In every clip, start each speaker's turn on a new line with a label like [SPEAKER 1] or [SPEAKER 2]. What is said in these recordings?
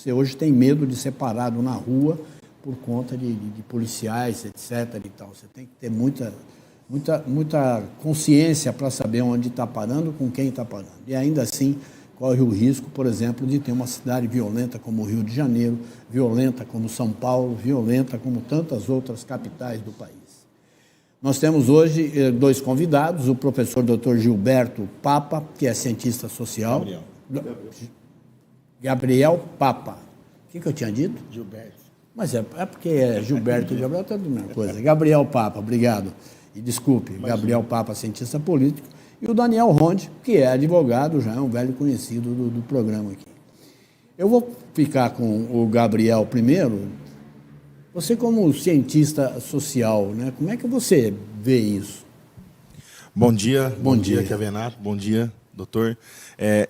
[SPEAKER 1] Você hoje tem medo de ser parado na rua por conta de policiais, etc. E tal. Você tem que ter muita consciência para saber onde está parando, com quem está parando. E ainda assim corre o risco, por exemplo, de ter uma cidade violenta como o Rio de Janeiro, violenta como São Paulo, violenta como tantas outras capitais do país. Nós temos hoje 2 convidados, o professor Dr. Gilberto Papa, que é cientista social. Gabriel Papa. O que eu tinha dito?
[SPEAKER 2] Gilberto.
[SPEAKER 1] Mas é porque é Gilberto e Gabriel, é tudo a mesma coisa. Gabriel Papa, obrigado. E desculpe, Gabriel Papa, cientista político. E o Daniel Ronde, que é advogado, já é um velho conhecido do programa aqui. Eu vou ficar com o Gabriel primeiro. Você, como cientista social, né, como é que você vê isso?
[SPEAKER 2] Bom dia, Kevenato, bom dia, doutor.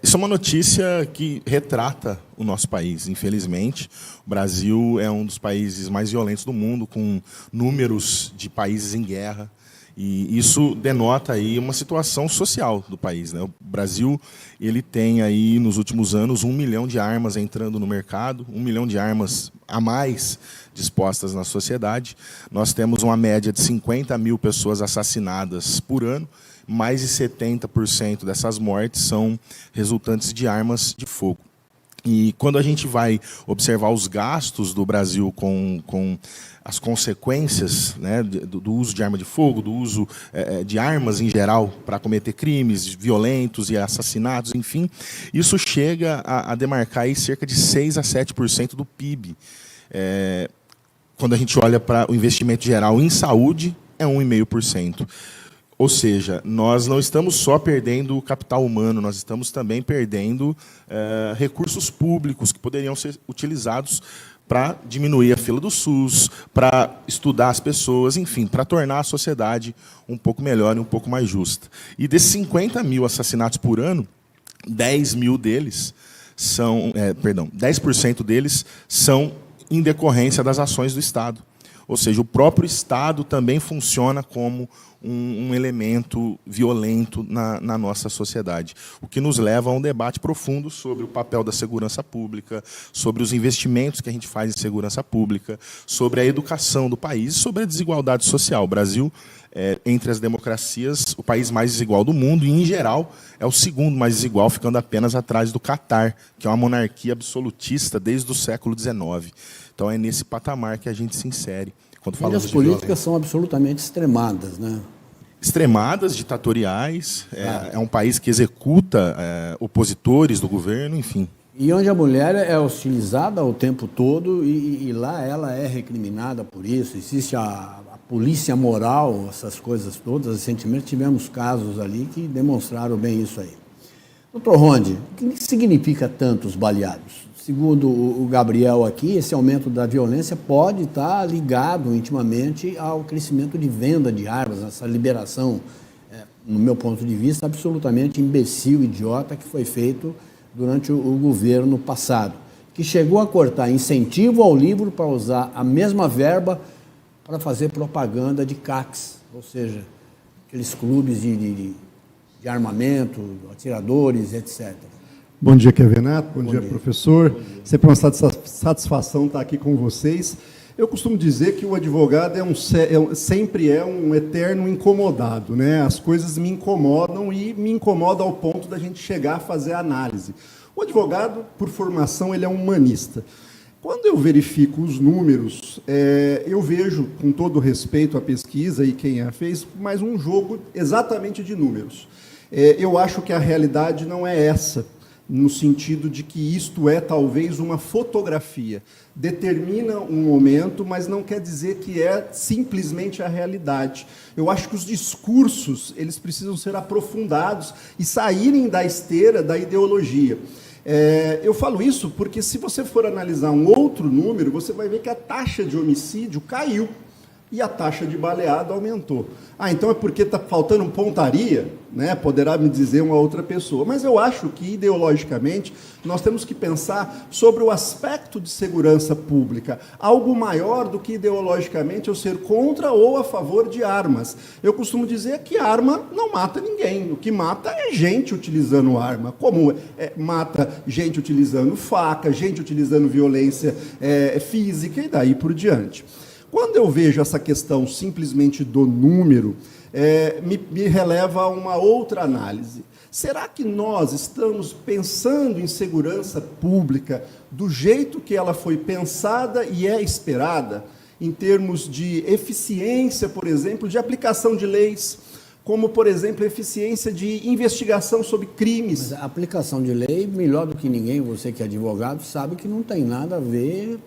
[SPEAKER 2] Isso é uma notícia que retrata o nosso país, infelizmente. O Brasil é um dos países mais violentos do mundo, com números de países em guerra. E isso denota aí uma situação social do país, né? O Brasil ele tem aí nos últimos anos 1 milhão de armas entrando no mercado, 1 milhão de armas a mais dispostas na sociedade. Nós temos uma média de 50 mil pessoas assassinadas por ano. Mais de 70% dessas mortes são resultantes de armas de fogo. E quando a gente vai observar os gastos do Brasil com as consequências, né, do uso de arma de fogo, do uso de armas em geral para cometer crimes violentos e assassinatos, enfim, isso chega a demarcar aí cerca de 6 a 7% do PIB. Quando a gente olha para o investimento geral em saúde, é 1,5%. Ou seja, nós não estamos só perdendo o capital humano, nós estamos também perdendo recursos públicos que poderiam ser utilizados para diminuir a fila do SUS, para estudar as pessoas, enfim, para tornar a sociedade um pouco melhor e um pouco mais justa. E desses 50 mil assassinatos por ano, 10% deles são em decorrência das ações do Estado. Ou seja, o próprio Estado também funciona como um elemento violento na nossa sociedade, o que nos leva a um debate profundo sobre o papel da segurança pública, sobre os investimentos que a gente faz em segurança pública, sobre a educação do país e sobre a desigualdade social. O Brasil, entre as democracias, o país mais desigual do mundo e, em geral, é o segundo mais desigual, ficando apenas atrás do Catar, que é uma monarquia absolutista desde o século XIX. Então, é nesse patamar que a gente se insere. Quando falamos
[SPEAKER 1] as políticas são absolutamente extremadas, né?
[SPEAKER 2] Extremadas, ditatoriais, é um país que executa opositores do governo, enfim.
[SPEAKER 1] E onde a mulher é hostilizada o tempo todo e lá ela é recriminada por isso. Existe a polícia moral, essas coisas todas. Recentemente tivemos casos ali que demonstraram bem isso aí. Doutor Ronde, o que significa tantos baleados? Segundo o Gabriel aqui, esse aumento da violência pode estar ligado intimamente ao crescimento de venda de armas, essa liberação, no meu ponto de vista, absolutamente imbecil, idiota, que foi feito durante o governo passado, que chegou a cortar incentivo ao livro para usar a mesma verba para fazer propaganda de CACs, ou seja, aqueles clubes de armamento, atiradores, etc.
[SPEAKER 3] Bom dia, Kevenato. Bom dia, professor. Bom dia. Sempre uma satisfação estar aqui com vocês. Eu costumo dizer que o advogado sempre é um eterno incomodado, né? As coisas me incomodam e me incomodam ao ponto da gente chegar a fazer análise. O advogado, por formação, ele é um humanista. Quando eu verifico os números, eu vejo, com todo respeito à pesquisa e quem a fez, mais um jogo exatamente de números. Eu acho que a realidade não é essa, no sentido de que isto é talvez uma fotografia. Determina um momento, mas não quer dizer que é simplesmente a realidade. Eu acho que os discursos eles precisam ser aprofundados e saírem da esteira da ideologia. Eu falo isso porque, se você for analisar um outro número, você vai ver que a taxa de homicídio caiu. e a taxa de baleado aumentou. Ah, então é porque está faltando pontaria, né? Poderá me dizer uma outra pessoa. Mas eu acho que, ideologicamente, nós temos que pensar sobre o aspecto de segurança pública, algo maior do que, ideologicamente, eu ser contra ou a favor de armas. Eu costumo dizer que arma não mata ninguém. O que mata é gente utilizando arma, como mata gente utilizando faca, gente utilizando violência física e daí por diante. Quando eu vejo essa questão simplesmente do número, me releva a uma outra análise. Será que nós estamos pensando em segurança pública do jeito que ela foi pensada e é esperada, em termos de eficiência, por exemplo, de aplicação de leis, como, por exemplo, eficiência de investigação sobre crimes?
[SPEAKER 1] Mas a aplicação de lei, melhor do que ninguém, você que é advogado, sabe que não tem nada a ver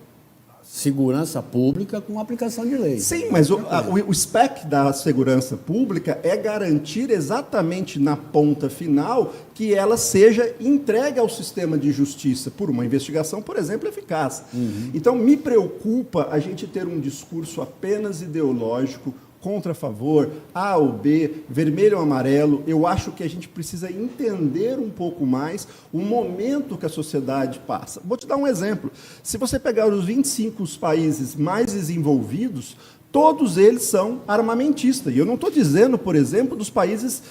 [SPEAKER 1] segurança pública com aplicação de lei.
[SPEAKER 3] Sim, mas o SPEC da segurança pública é garantir exatamente na ponta final que ela seja entregue ao sistema de justiça por uma investigação, por exemplo, eficaz. Então, me preocupa a gente ter um discurso apenas ideológico, contra, a favor, A ou B, vermelho ou amarelo. Eu acho que a gente precisa entender um pouco mais o momento que a sociedade passa. Vou te dar um exemplo. Se você pegar os 25 países mais desenvolvidos, todos eles são armamentistas. E eu não estou dizendo, por exemplo, dos países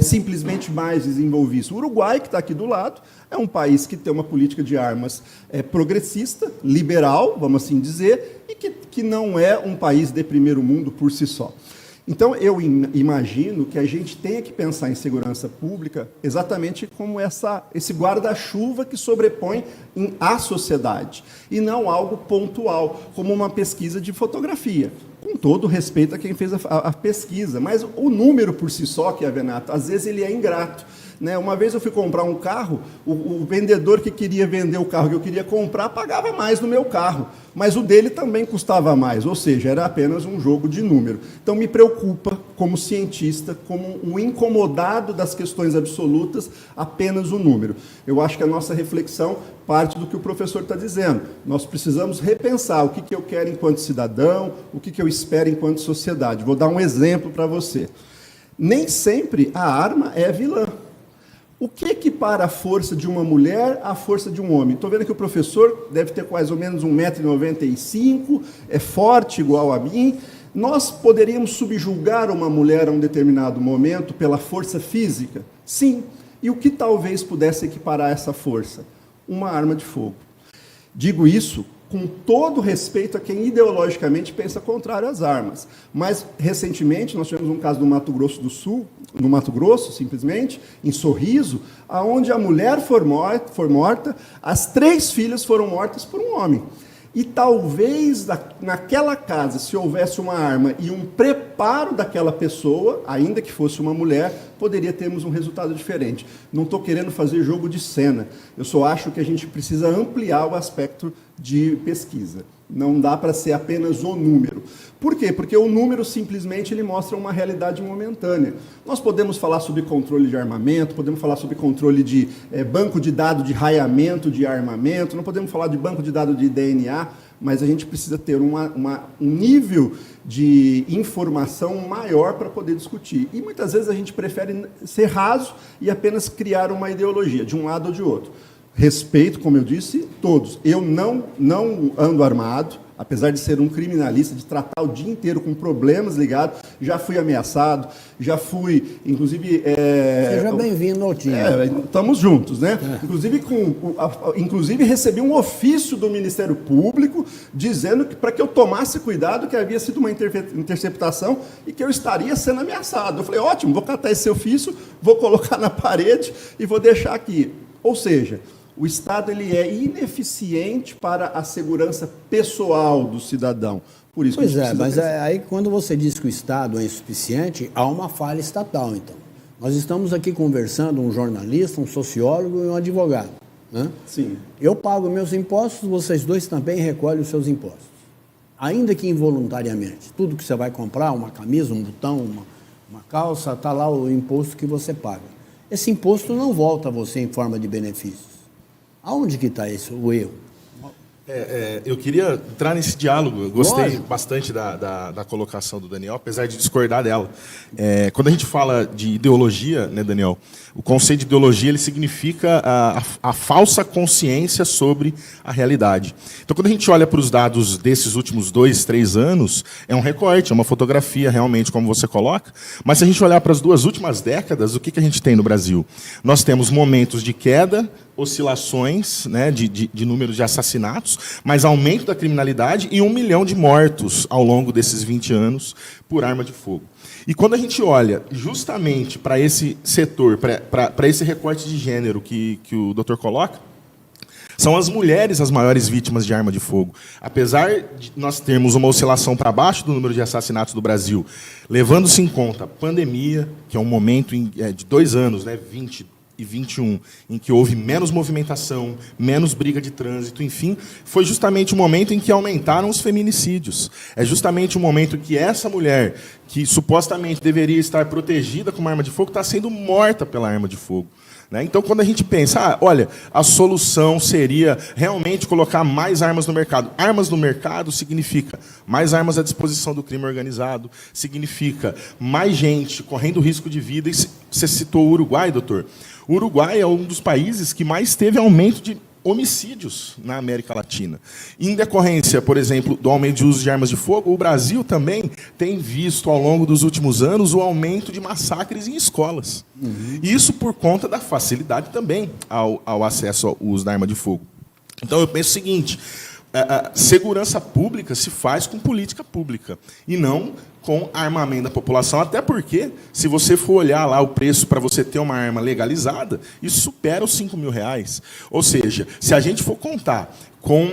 [SPEAKER 3] simplesmente mais desenvolvidos. O Uruguai, que está aqui do lado, é um país que tem uma política de armas progressista, liberal, vamos assim dizer, e que não é um país de primeiro mundo por si só. Então, eu imagino que a gente tenha que pensar em segurança pública exatamente como esse guarda-chuva que sobrepõe à sociedade, e não algo pontual, como uma pesquisa de fotografia. Com todo respeito a quem fez a pesquisa, mas o número por si só, que é Avenato, às vezes ele é ingrato. Uma vez eu fui comprar um carro, o vendedor que queria vender o carro que eu queria comprar pagava mais no meu carro, mas o dele também custava mais, ou seja, era apenas um jogo de número. Então me preocupa, como cientista, como um incomodado das questões absolutas, apenas o número. Eu acho que a nossa reflexão parte do que o professor está dizendo. Nós precisamos repensar o que eu quero enquanto cidadão, o que eu espero enquanto sociedade. Vou dar um exemplo para você. Nem sempre a arma é vilã. O que equipara a força de uma mulher à força de um homem? Estou vendo que o professor deve ter mais ou menos 1,95 m, é forte igual a mim. Nós poderíamos subjugar uma mulher a um determinado momento pela força física? Sim. E o que talvez pudesse equiparar essa força? Uma arma de fogo. Digo isso com todo respeito a quem ideologicamente pensa contrário às armas. Mas, recentemente, nós tivemos um caso no Mato Grosso do Sul, no Mato Grosso, simplesmente, em Sorriso, onde a mulher foi morta, as 3 filhas foram mortas por um homem. E talvez naquela casa, se houvesse uma arma e um preparo daquela pessoa, ainda que fosse uma mulher, poderia termos um resultado diferente. Não estou querendo fazer jogo de cena, eu só acho que a gente precisa ampliar o aspecto de pesquisa. Não dá para ser apenas o número. Por quê? Porque o número simplesmente ele mostra uma realidade momentânea. Nós podemos falar sobre controle de armamento, podemos falar sobre controle de banco de dados de raiamento de armamento, não podemos falar de banco de dados de DNA, mas a gente precisa ter um nível de informação maior para poder discutir. E muitas vezes a gente prefere ser raso e apenas criar uma ideologia, de um lado ou de outro. Respeito, como eu disse, todos. Eu não ando armado, apesar de ser um criminalista, de tratar o dia inteiro com problemas ligados. Já fui ameaçado, já fui, inclusive...
[SPEAKER 1] Seja bem-vindo ao time.
[SPEAKER 3] Estamos juntos, né? Inclusive recebi um ofício do Ministério Público dizendo que para que eu tomasse cuidado, que havia sido uma interceptação e que eu estaria sendo ameaçado. Eu falei, ótimo, vou catar esse ofício, vou colocar na parede e vou deixar aqui. Ou seja, o Estado ele é ineficiente para a segurança pessoal do cidadão. Por isso
[SPEAKER 1] pois é, mas aí quando você diz que o Estado é insuficiente, há uma falha estatal, então. Nós estamos aqui conversando, um jornalista, um sociólogo e um advogado. Né?
[SPEAKER 3] Sim.
[SPEAKER 1] Eu pago meus impostos, vocês dois também recolhem os seus impostos. Ainda que involuntariamente. Tudo que você vai comprar, uma camisa, um botão, uma calça, está lá o imposto que você paga. Esse imposto não volta a você em forma de benefícios. Aonde que está o erro?
[SPEAKER 2] Eu queria entrar nesse diálogo. Eu gostei
[SPEAKER 1] Lógico.
[SPEAKER 2] bastante da colocação do Daniel, apesar de discordar dela. Quando a gente fala de ideologia, né, Daniel, o conceito de ideologia ele significa a falsa consciência sobre a realidade. Então, quando a gente olha para os dados desses últimos 2, 3 anos, é um recorte, é uma fotografia realmente, como você coloca. Mas se a gente olhar para as 2 últimas décadas, o que a gente tem no Brasil? Nós temos momentos de queda, oscilações, né, de número de assassinatos, mas aumento da criminalidade e 1 milhão de mortos ao longo desses 20 anos por arma de fogo. E quando a gente olha justamente para esse setor, para esse recorte de gênero que o doutor coloca, são as mulheres as maiores vítimas de arma de fogo. Apesar de nós termos uma oscilação para baixo do número de assassinatos do Brasil, levando-se em conta a pandemia, que é um momento de 2 anos, né, 20 e 21, em que houve menos movimentação, menos briga de trânsito, enfim, foi justamente o momento em que aumentaram os feminicídios. É justamente o momento em que essa mulher, que supostamente deveria estar protegida com uma arma de fogo, está sendo morta pela arma de fogo. Então, quando a gente pensa, olha, a solução seria realmente colocar mais armas no mercado. Armas no mercado significa mais armas à disposição do crime organizado, significa mais gente correndo risco de vida. E você citou o Uruguai, doutor. O Uruguai é um dos países que mais teve aumento de homicídios na América Latina. Em decorrência, por exemplo, do aumento de uso de armas de fogo, o Brasil também tem visto, ao longo dos últimos anos, o aumento de massacres em escolas. Isso por conta da facilidade também ao acesso ao uso da arma de fogo. Então, eu penso o seguinte, a segurança pública se faz com política pública, e não com armamento da população, até porque, se você for olhar lá o preço para você ter uma arma legalizada, isso supera os R$5.000. Ou seja, se a gente for contar com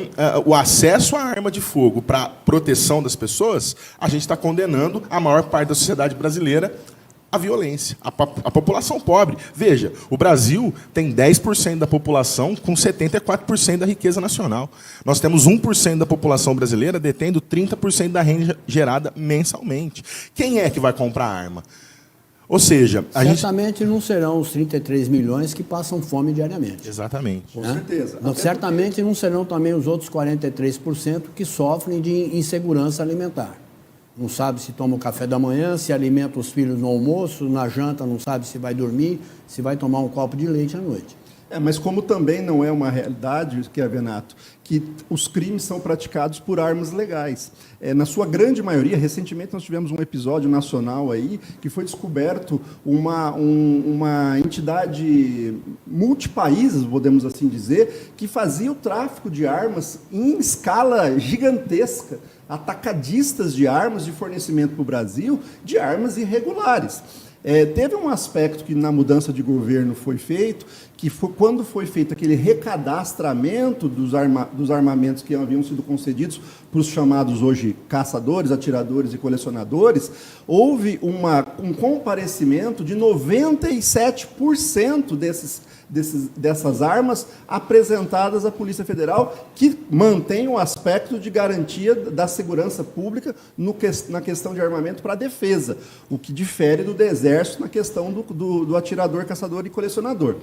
[SPEAKER 2] o acesso à arma de fogo para proteção das pessoas, a gente está condenando a maior parte da sociedade brasileira à violência, a população pobre. Veja, o Brasil tem 10% da população com 74% da riqueza nacional. Nós temos 1% da população brasileira detendo 30% da renda gerada mensalmente. Quem é que vai comprar arma? Ou seja,
[SPEAKER 1] certamente não serão os 33 milhões que passam fome diariamente.
[SPEAKER 2] Exatamente.
[SPEAKER 3] Com certeza.
[SPEAKER 1] Não, certamente não serão também os outros 43% que sofrem de insegurança alimentar. Não sabe se toma o café da manhã, se alimenta os filhos no almoço, na janta não sabe se vai dormir, se vai tomar um copo de leite à noite.
[SPEAKER 3] Mas como também não é uma realidade, Venato, que os crimes são praticados por armas legais. Na sua grande maioria, recentemente nós tivemos um episódio nacional aí que foi descoberto uma entidade multipaíses, podemos assim dizer, que fazia o tráfico de armas em escala gigantesca, atacadistas de armas de fornecimento para o Brasil, de armas irregulares. Teve um aspecto que na mudança de governo foi feito, que foi quando foi feito aquele recadastramento dos armamentos que haviam sido concedidos para os chamados hoje caçadores, atiradores e colecionadores, houve um comparecimento de 97% dessas armas apresentadas à Polícia Federal, que mantém o aspecto de garantia da segurança pública na questão de armamento para a defesa, o que difere do Exército na questão do atirador, caçador e colecionador.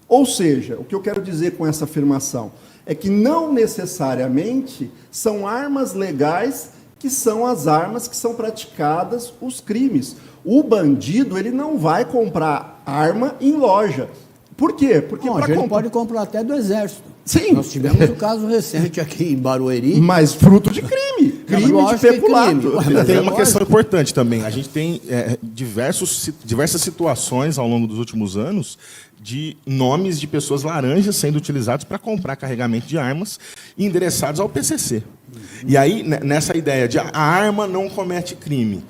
[SPEAKER 3] Ou seja, o que eu quero dizer com essa afirmação é que não necessariamente são armas legais que são as armas que são praticadas os crimes. O bandido ele não vai comprar arma em loja. Por quê? Porque
[SPEAKER 1] ele pode comprar até do Exército.
[SPEAKER 3] Sim.
[SPEAKER 1] Nós tivemos um caso recente aqui em Barueri.
[SPEAKER 3] Mas fruto de crime. Crime de peculato.
[SPEAKER 2] Tem uma questão importante também. A gente tem diversas situações ao longo dos últimos anos de nomes de pessoas laranjas sendo utilizados para comprar carregamento de armas endereçados ao PCC. E aí, nessa ideia de a arma não comete crime.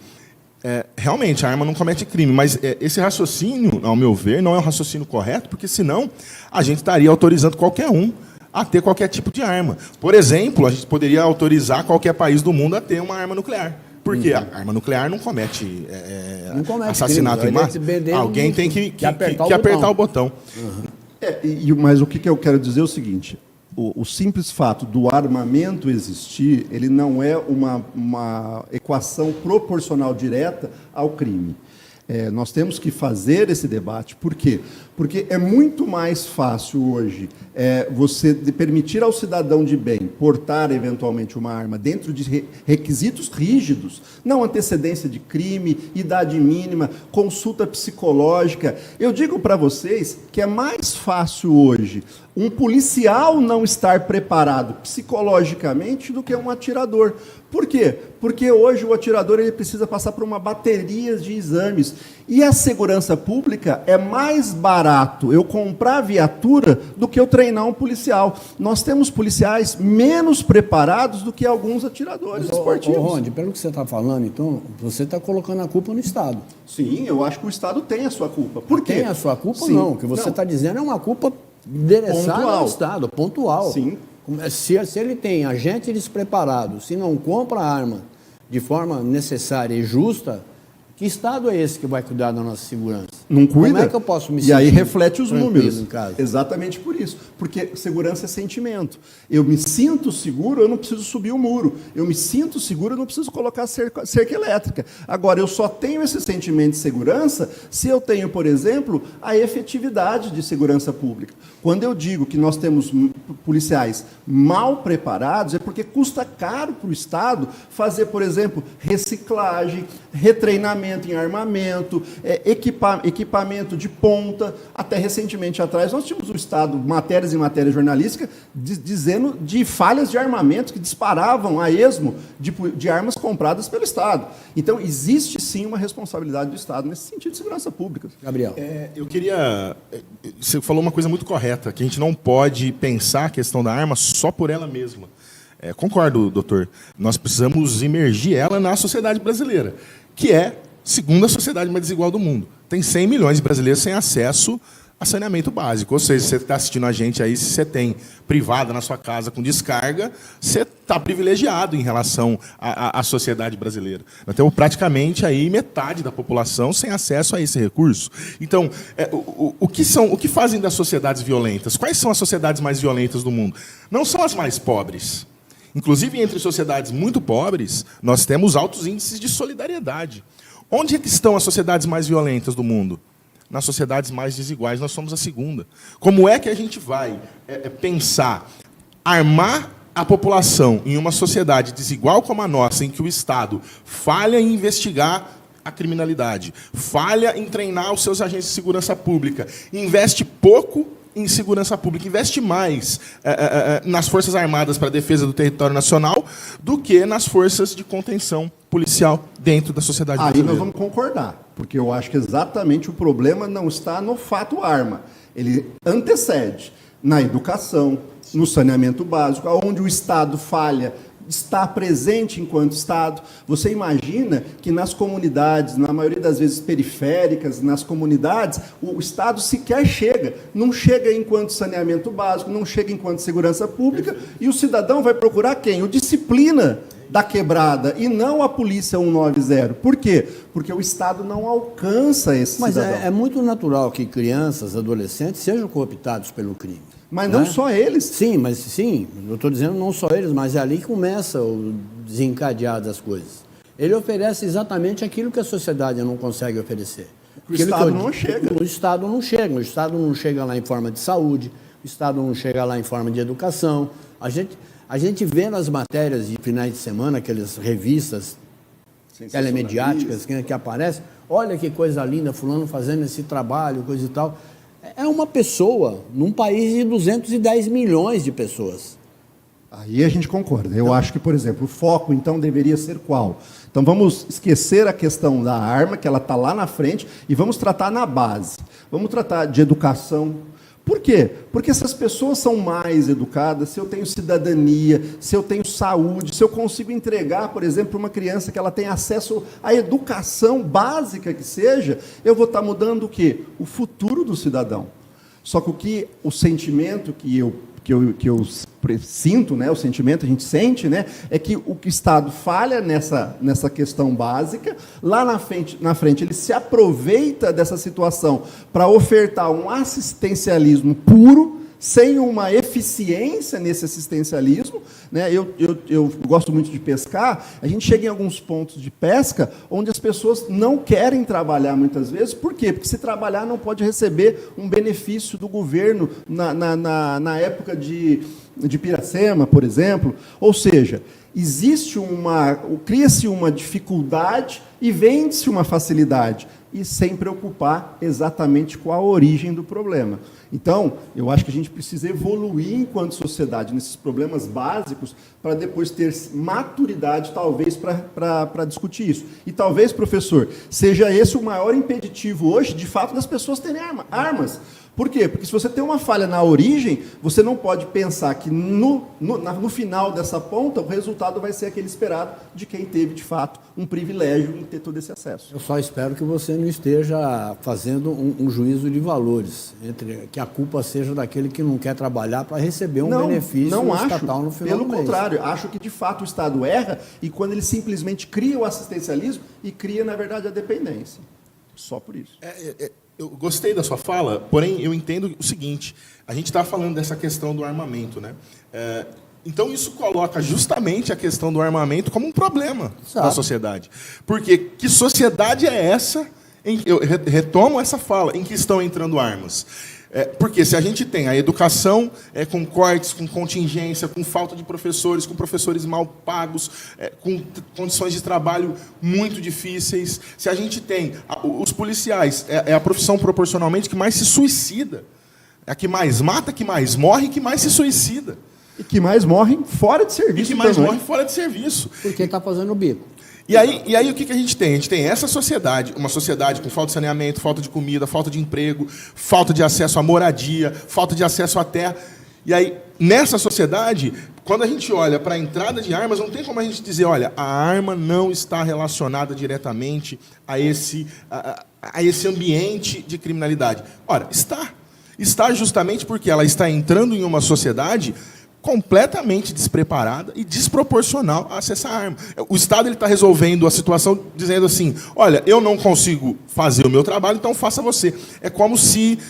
[SPEAKER 2] Realmente, a arma não comete crime, mas esse raciocínio, ao meu ver, não é um raciocínio correto, porque senão a gente estaria autorizando qualquer um a ter qualquer tipo de arma. Por exemplo, a gente poderia autorizar qualquer país do mundo a ter uma arma nuclear. Porque a arma nuclear não comete assassinato em massa. Alguém tem que apertar o botão.
[SPEAKER 3] Mas o que eu quero dizer é o seguinte: o simples fato do armamento existir, ele não é uma equação proporcional direta ao crime. Nós temos que fazer esse debate. Por quê? Porque é muito mais fácil hoje você permitir ao cidadão de bem portar eventualmente uma arma dentro de requisitos rígidos, não antecedência de crime, idade mínima, consulta psicológica. Eu digo para vocês que é mais fácil hoje um policial não estar preparado psicologicamente do que um atirador. Por quê? Porque hoje o atirador ele precisa passar por uma bateria de exames. E a segurança pública é mais barato eu comprar viatura do que eu treinar um policial. Nós temos policiais menos preparados do que alguns atiradores esportivos.
[SPEAKER 1] Ronde, pelo que você está falando, então, você está colocando a culpa no Estado.
[SPEAKER 3] Sim, eu acho que o Estado tem a sua culpa. Por quê?
[SPEAKER 1] Tem a sua culpa,
[SPEAKER 3] Sim.
[SPEAKER 1] não. O que você está dizendo é uma culpa endereçada ao Estado, pontual.
[SPEAKER 3] Sim.
[SPEAKER 1] Se ele tem agente despreparado, se não compra a arma de forma necessária e justa, que Estado é esse que vai cuidar da nossa segurança?
[SPEAKER 3] Não cuida.
[SPEAKER 1] Como é que eu posso me sentir?
[SPEAKER 3] E aí reflete os números.
[SPEAKER 1] Em casa?
[SPEAKER 3] Exatamente por isso. Porque segurança é sentimento. Eu me sinto seguro, eu não preciso subir o muro. Eu me sinto seguro, eu não preciso colocar cerca elétrica. Agora, eu só tenho esse sentimento de segurança se eu tenho, por exemplo, a efetividade de segurança pública. Quando eu digo que nós temos policiais mal preparados, é porque custa caro para o Estado fazer, por exemplo, reciclagem, retreinamento em armamento, equipamento de ponta. Até recentemente atrás, nós tínhamos o Estado, matérias em matéria jornalística, dizendo de falhas de armamento que disparavam a esmo de armas compradas pelo Estado. Então, existe sim uma responsabilidade do Estado nesse sentido de segurança pública.
[SPEAKER 1] Gabriel.
[SPEAKER 2] Eu queria... Você falou uma coisa muito correta, que a gente não pode pensar a questão da arma só por ela mesma. Concordo, doutor. Nós precisamos imergir ela na sociedade brasileira, que é, segunda sociedade mais desigual do mundo. Tem 100 milhões de brasileiros sem acesso a saneamento básico. Ou seja, se você está assistindo a gente aí, se você tem privada na sua casa com descarga, você está privilegiado em relação à sociedade brasileira. Nós temos praticamente aí metade da população sem acesso a esse recurso. Então, o que fazem das sociedades violentas? Quais são as sociedades mais violentas do mundo? Não são as mais pobres. Inclusive, entre sociedades muito pobres, nós temos altos índices de solidariedade. Onde é que estão as sociedades mais violentas do mundo? Nas sociedades mais desiguais, nós somos a segunda. Como é que a gente vai pensar, armar a população em uma sociedade desigual como a nossa, em que o Estado falha em investigar a criminalidade, falha em treinar os seus agentes de segurança pública, investe pouco em segurança pública, investe mais nas Forças Armadas para a defesa do território nacional do que nas forças de contenção policial dentro da sociedade brasileira.
[SPEAKER 3] Aí nós vamos concordar, porque eu acho que exatamente o problema não está no fato arma. Ele antecede na educação, no saneamento básico, onde o Estado falha, está presente enquanto Estado. Você imagina que nas comunidades, na maioria das vezes periféricas, nas comunidades, o Estado sequer chega. Não chega enquanto saneamento básico, não chega enquanto segurança pública, e o cidadão vai procurar quem? O disciplina da quebrada, e não a polícia 190. Por quê? Porque o Estado não alcança esse cidadão.
[SPEAKER 1] Mas é muito natural que crianças, adolescentes, sejam cooptados pelo crime.
[SPEAKER 3] Mas não só eles.
[SPEAKER 1] Sim, eu estou dizendo não só eles, mas é ali que começa o desencadear das coisas. Ele oferece exatamente aquilo que a sociedade não consegue oferecer.
[SPEAKER 3] O Estado não chega.
[SPEAKER 1] O Estado não chega. O Estado não chega lá em forma de saúde, o Estado não chega lá em forma de educação. A gente vê nas matérias de finais de semana, aquelas revistas telemediáticas que aparecem, olha que coisa linda, fulano fazendo esse trabalho, coisa e tal. É uma pessoa num país de 210 milhões de pessoas.
[SPEAKER 3] Aí a gente concorda. Eu acho que, por exemplo, o foco, então, deveria ser qual? Então, vamos esquecer a questão da arma, que ela está lá na frente, e vamos tratar na base. Vamos tratar de educação. Por quê? Porque essas pessoas são mais educadas, se eu tenho cidadania, se eu tenho saúde, se eu consigo entregar, por exemplo, para uma criança que ela tem acesso à educação básica que seja, eu vou estar mudando o quê? O futuro do cidadão. Só que o sentimento que eu sinto, né, o sentimento a gente sente, né, é que o Estado falha nessa questão básica. Lá na frente ele se aproveita dessa situação para ofertar um assistencialismo puro, sem uma eficiência nesse assistencialismo, né? Eu gosto muito de pescar, a gente chega em alguns pontos de pesca onde as pessoas não querem trabalhar muitas vezes. Por quê? Porque se trabalhar não pode receber um benefício do governo na época de Piracema, por exemplo. Ou seja, cria-se uma dificuldade e vende-se uma facilidade, e sem preocupar exatamente com a origem do problema. Então, eu acho que a gente precisa evoluir enquanto sociedade nesses problemas básicos para depois ter maturidade, talvez, para discutir isso. E talvez, professor, seja esse o maior impeditivo hoje, de fato, das pessoas terem armas. Por quê? Porque se você tem uma falha na origem, você não pode pensar que no final dessa ponta o resultado vai ser aquele esperado de quem teve, de fato, um privilégio em ter todo esse acesso.
[SPEAKER 1] Eu só espero que você não esteja fazendo um juízo de valores, que a culpa seja daquele que não quer trabalhar para receber um benefício estatal no final do mês.
[SPEAKER 3] Pelo contrário, acho que, de fato, o Estado erra e quando ele simplesmente cria o assistencialismo e cria, na verdade, a dependência. Só por isso.
[SPEAKER 2] Eu gostei da sua fala, porém eu entendo o seguinte, a gente está falando dessa questão do armamento, né? Então isso coloca justamente a questão do armamento como um problema da sociedade. Porque que sociedade é essa, eu retomo essa fala, em que estão entrando armas? Porque se a gente tem a educação com cortes, com contingência, com falta de professores, com professores mal pagos, com condições de trabalho muito difíceis, se a gente tem os policiais, é a profissão proporcionalmente que mais se suicida, é a que mais mata, que mais morre, que mais se suicida.
[SPEAKER 3] E que mais morrem fora de serviço.
[SPEAKER 2] E que mais morrem fora de serviço.
[SPEAKER 1] Porque está fazendo o bico.
[SPEAKER 2] E aí o que a gente tem? A gente tem essa sociedade, uma sociedade com falta de saneamento, falta de comida, falta de emprego, falta de acesso à moradia, falta de acesso à terra. E aí, nessa sociedade, quando a gente olha para a entrada de armas, não tem como a gente dizer, olha, a arma não está relacionada diretamente a esse ambiente de criminalidade. Ora, está. Está justamente porque ela está entrando em uma sociedade completamente despreparada e desproporcional a acessar a arma. O Estado está resolvendo a situação dizendo assim, olha, eu não consigo fazer o meu trabalho, então faça você. É como se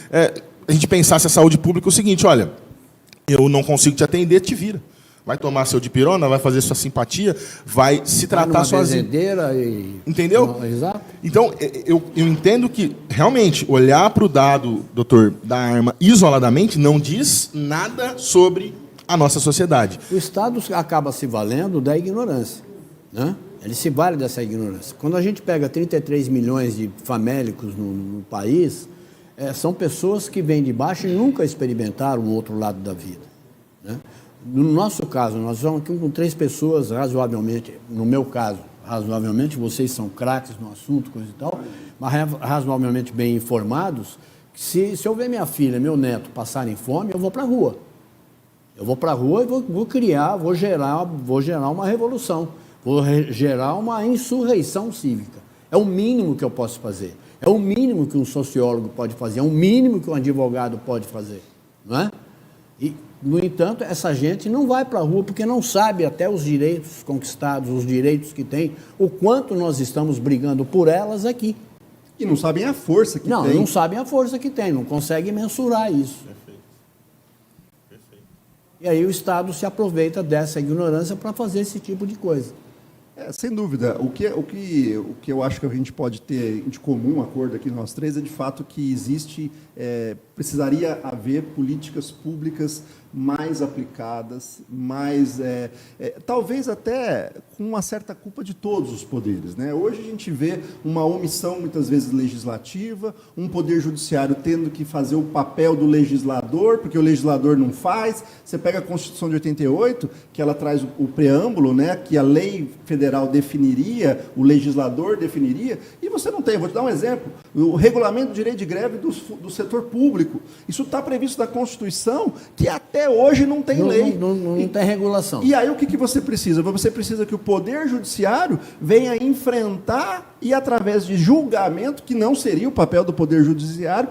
[SPEAKER 2] a gente pensasse a saúde pública o seguinte, olha, eu não consigo te atender, te vira. Vai tomar seu dipirona, vai fazer sua simpatia, vai se tratar sozinho. Entendeu?
[SPEAKER 1] Exato.
[SPEAKER 2] Então, eu entendo que, realmente, olhar para o dado, doutor, da arma isoladamente não diz nada sobre a nossa sociedade.
[SPEAKER 1] O Estado acaba se valendo da ignorância, né? Ele se vale dessa ignorância. Quando a gente pega 33 milhões de famélicos no país, são pessoas que vêm de baixo e nunca experimentaram o outro lado da vida, né? No nosso caso, nós vamos aqui com 3 pessoas razoavelmente, no meu caso, razoavelmente, vocês são craques no assunto, coisa e tal, mas razoavelmente bem informados, que se eu ver minha filha, meu neto passarem fome, eu vou para a rua. Eu vou para a rua e vou gerar uma revolução, vou gerar uma insurreição cívica. É o mínimo que eu posso fazer. É o mínimo que um sociólogo pode fazer, é o mínimo que um advogado pode fazer, não é? E, no entanto, essa gente não vai para a rua porque não sabe até os direitos conquistados, os direitos que tem, o quanto nós estamos brigando por elas aqui.
[SPEAKER 3] E não sabem a força que tem.
[SPEAKER 1] Não sabem a força que tem, não conseguem mensurar isso. E aí o Estado se aproveita dessa ignorância para fazer esse tipo de coisa.
[SPEAKER 3] Sem dúvida. O que eu acho que a gente pode ter de comum acordo aqui nós três é de fato que precisaria haver políticas públicas mais aplicadas, talvez até com uma certa culpa de todos os poderes, né? Hoje a gente vê uma omissão, muitas vezes, legislativa, um poder judiciário tendo que fazer o papel do legislador, porque o legislador não faz. Você pega a Constituição de 88, que ela traz o preâmbulo, né, que a lei federal definiria, o legislador definiria, e você não tem. Vou te dar um exemplo. O regulamento do direito de greve do setor público. Isso está previsto na Constituição, que até hoje não tem lei.
[SPEAKER 1] Não tem regulação.
[SPEAKER 3] E aí o que você precisa? Você precisa que o Poder Judiciário venha enfrentar e, através de julgamento, que não seria o papel do Poder Judiciário,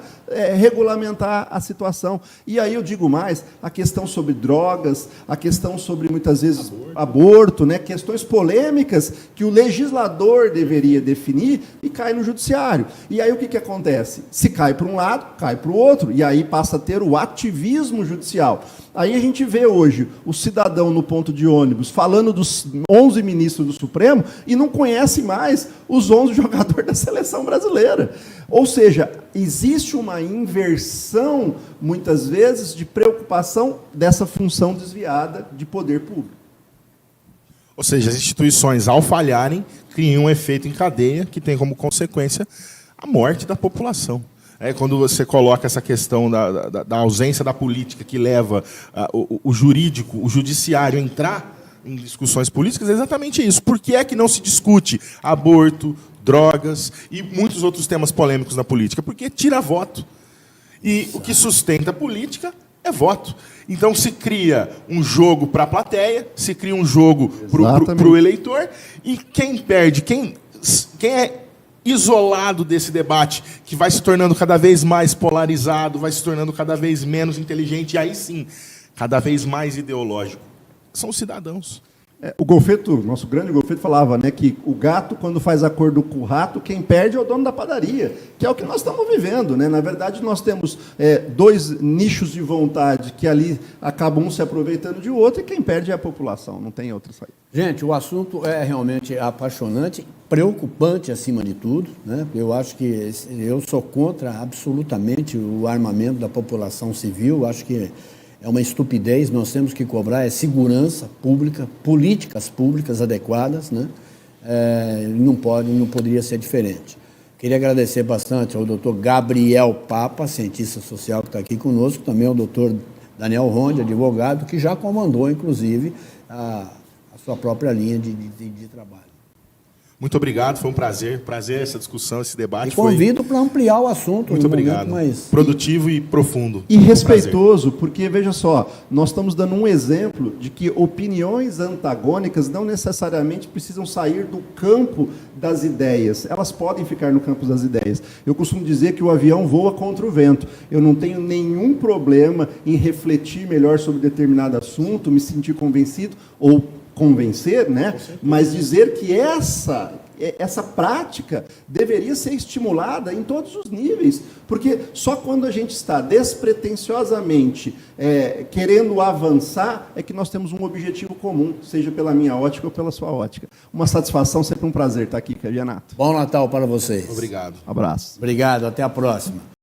[SPEAKER 3] regulamentar a situação. E aí eu digo mais, a questão sobre drogas, a questão sobre, muitas vezes, aborto, né? Questões polêmicas que o legislador deveria definir e cai no Judiciário. E aí o que acontece? Se cai para um lado, cai para o outro, e aí passa a ter o ativismo judicial. Aí a gente vê hoje o cidadão no ponto de ônibus falando dos 11 ministros do Supremo e não conhece mais os 11 jogadores da seleção brasileira. Ou seja, existe uma inversão, muitas vezes, de preocupação dessa função desviada de poder público.
[SPEAKER 2] Ou seja, as instituições, ao falharem, criam um efeito em cadeia que tem como consequência a morte da população. Quando você coloca essa questão da ausência da política que leva o jurídico, o judiciário a entrar em discussões políticas, é exatamente isso. Por que é que não se discute aborto, drogas e muitos outros temas polêmicos na política? Porque tira voto. E o que sustenta a política é voto. Então se cria um jogo para a plateia, se cria um jogo para o eleitor, e quem perde, quem é isolado desse debate, que vai se tornando cada vez mais polarizado, vai se tornando cada vez menos inteligente, e aí sim, cada vez mais ideológico, são os cidadãos.
[SPEAKER 3] O Golfeto, nosso grande Golfeto, falava, né, que o gato, quando faz acordo com o rato, quem perde é o dono da padaria, que é o que nós estamos vivendo, né? Na verdade, nós temos dois nichos de vontade que ali acabam se aproveitando de outro, e quem perde é a população, não tem outra saída.
[SPEAKER 1] Gente, o assunto é realmente apaixonante, preocupante acima de tudo, né? Eu acho que eu sou contra absolutamente o armamento da população civil, acho que é uma estupidez, nós temos que cobrar segurança pública, políticas públicas adequadas, né? Não poderia ser diferente. Queria agradecer bastante ao doutor Gabriel Papa, cientista social que está aqui conosco, também ao doutor Daniel Ronde, advogado, que já comandou, inclusive, a sua própria linha de trabalho.
[SPEAKER 2] Muito obrigado, foi um prazer essa discussão, esse debate.
[SPEAKER 1] E convido para ampliar o assunto.
[SPEAKER 2] Muito obrigado. Produtivo e profundo.
[SPEAKER 3] E respeitoso, porque, veja só, nós estamos dando um exemplo de que opiniões antagônicas não necessariamente precisam sair do campo das ideias. Elas podem ficar no campo das ideias. Eu costumo dizer que o avião voa contra o vento. Eu não tenho nenhum problema em refletir melhor sobre determinado assunto, me sentir convencido ou convencer, né? Mas dizer que essa prática deveria ser estimulada em todos os níveis, porque só quando a gente está despretensiosamente querendo avançar é que nós temos um objetivo comum, seja pela minha ótica ou pela sua ótica. Uma satisfação, sempre um prazer estar aqui, Renato.
[SPEAKER 1] Bom Natal para vocês.
[SPEAKER 2] Obrigado.
[SPEAKER 3] Abraço.
[SPEAKER 1] Obrigado, até a próxima.